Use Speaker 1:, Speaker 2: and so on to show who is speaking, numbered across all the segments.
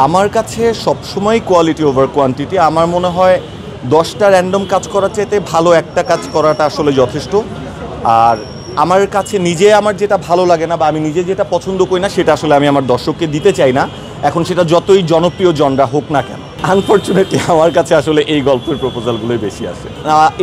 Speaker 1: আমার কাছে সবসময় কোয়ালিটি ওভার কোয়ান্টিটি। আমার মনে হয় 10টা র্যান্ডম কাজ করার চাইতে ভালো একটা কাজ করাটা আসলে যথেষ্ট। আর আমার কাছে নিজে আমার যেটা ভালো লাগে না বা আমি নিজে যেটা পছন্দ করি না সেটা আসলে আমি আমার দর্শককে দিতে চাই না, এখন সেটা যতই জনপ্রিয় জনরা হোক না কেন। আনফর্চুনেটলি আমার কাছে আসলে এই গল্পের প্রপোজালগুলোই বেশি আসে।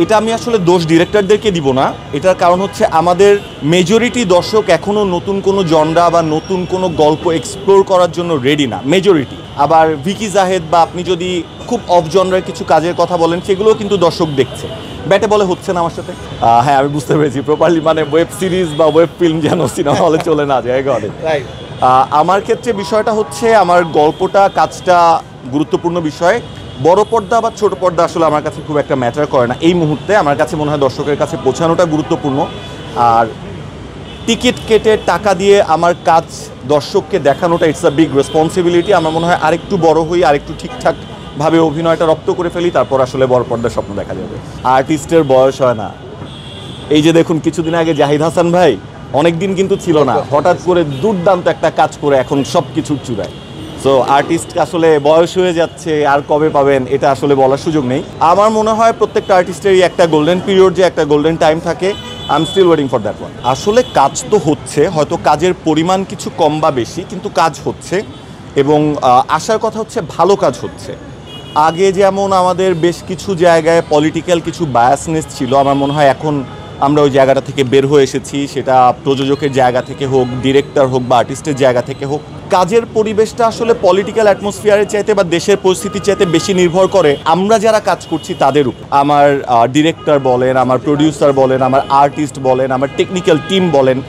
Speaker 1: এটা আমি আসলে দোষ ডিরেক্টরদেরকে দিব না, এটার কারণ হচ্ছে আমাদের মেজরিটি দর্শক এখনও নতুন কোনো জনরা বা নতুন কোনো গল্প এক্সপ্লোর করার জন্য রেডি না, মেজরিটি। আবার ভিকি জাহেদ বা আপনি যদি খুব অফ জনরার কিছু কাজের কথা বলেন সেগুলোও কিন্তু দর্শক দেখছে, ব্যাটে বলে হচ্ছে না আমার সাথে। হ্যাঁ, আমি বুঝতে পেরেছি প্রপারলি, মানে ওয়েব সিরিজ বা ওয়েব ফিল্ম যেন সিনেমা হলে চলে না যায় ঘরে। আমার ক্ষেত্রে বিষয়টা হচ্ছে আমার গল্পটা কাজটা গুরুত্বপূর্ণ বিষয়। বড় পর্দা বা ছোট পর্দা আসলে আমার কাছে খুব একটা ম্যাটার করে না এই মুহূর্তে। আমার কাছে মনে হয় দর্শকের কাছে পৌঁছানোটা গুরুত্বপূর্ণ। আর টিকিট কেটে টাকা দিয়ে আমার কাজ দর্শককে দেখানোটা ইটস আ বিগ রেসপন্সিবিলিটি। আমার মনে হয় আরেকটু বড় হই, আরেকটু ঠিকঠাকভাবে অভিনয়টা রপ্ত করে ফেলি, তারপর আসলে বড় পর্দার স্বপ্ন দেখা যাবে। আর্টিস্টের বয়স হয় না। এই যে দেখুন কিছুদিন আগে জাহিদ হাসান ভাই অনেক দিন কিন্তু ছিল না, হঠাৎ করে দুর্দান্ত একটা কাজ করে এখন সব কিছুর চূড়ায়। সো আর্টিস্ট আসলে বয়স হয়ে যাচ্ছে, আর কবে পাবেন এটা আসলে বলার সুযোগ নেই। আমার মনে হয় প্রত্যেকটা আর্টিস্টেরই একটা গোল্ডেন পিরিয়ড, যে একটা গোল্ডেন টাইম থাকে। I am still waiting for that one. আসলে কাজ তো হচ্ছে, হয়তো কাজের পরিমাণ কিছু কম বা বেশি, কিন্তু কাজ হচ্ছে এবং আশার কথা হচ্ছে ভালো কাজ হচ্ছে। আগে যেমন আমাদের বেশ কিছু জায়গায় পলিটিক্যাল কিছু বায়াসনেস ছিল, আমার মনে হয় এখন আমরা ওই জায়গাটা থেকে বের হয়ে এসেছি। সেটা প্রযোজকের জায়গা থেকে হোক, ডিরেক্টর হোক বা আর্টিস্টের জায়গা থেকে হোক। কাজের পরিবেশটা আসলে পলিটিক্যাল অ্যাটমসফিয়ারের চাইতে বা দেশের পরিস্থিতির চাইতে বেশি নির্ভর করে আমরা যারা কাজ করছি তাদের উপর। আমার ডিরেক্টর বলেন, আমার প্রডিউসার বলেন, আমার আর্টিস্ট বলেন, আমার টেকনিক্যাল টিম বলেন,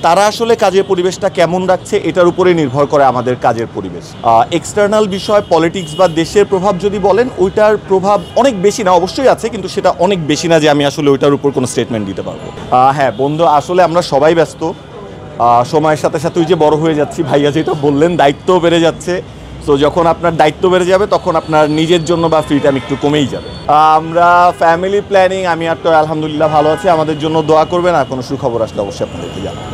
Speaker 1: তারা আসলে কাজের পরিবেশটা কেমন রাখছে এটার উপরে নির্ভর করে আমাদের কাজের পরিবেশ। এক্সটার্নাল বিষয় পলিটিক্স বা দেশের প্রভাব যদি বলেন, ওইটার প্রভাব অনেক বেশি না, অবশ্যই আছে, কিন্তু সেটা অনেক বেশি না যে আমি আসলে ওইটার উপর কোনো স্টেটমেন্ট দিতে পারবো। হ্যাঁ বন্ধু, আসলে আমরা সবাই ব্যস্ত, সময়ের সাথে সাথে ওই যে বড় হয়ে যাচ্ছি, ভাইয়া যেটা বললেন দায়িত্বও বেড়ে যাচ্ছে। সো যখন আপনার দায়িত্ব বেড়ে যাবে তখন আপনার নিজের জন্য বা ফ্রি টাইম একটু কমেই যাবে। আমরা ফ্যামিলি প্ল্যানিং, আমি আর তো আলহামদুলিল্লাহ ভালো আছি, আমাদের জন্য দোয়া করবেন, আর কোনো সুখবর আসলে অবশ্যই আপনাদেরকে জানাবো।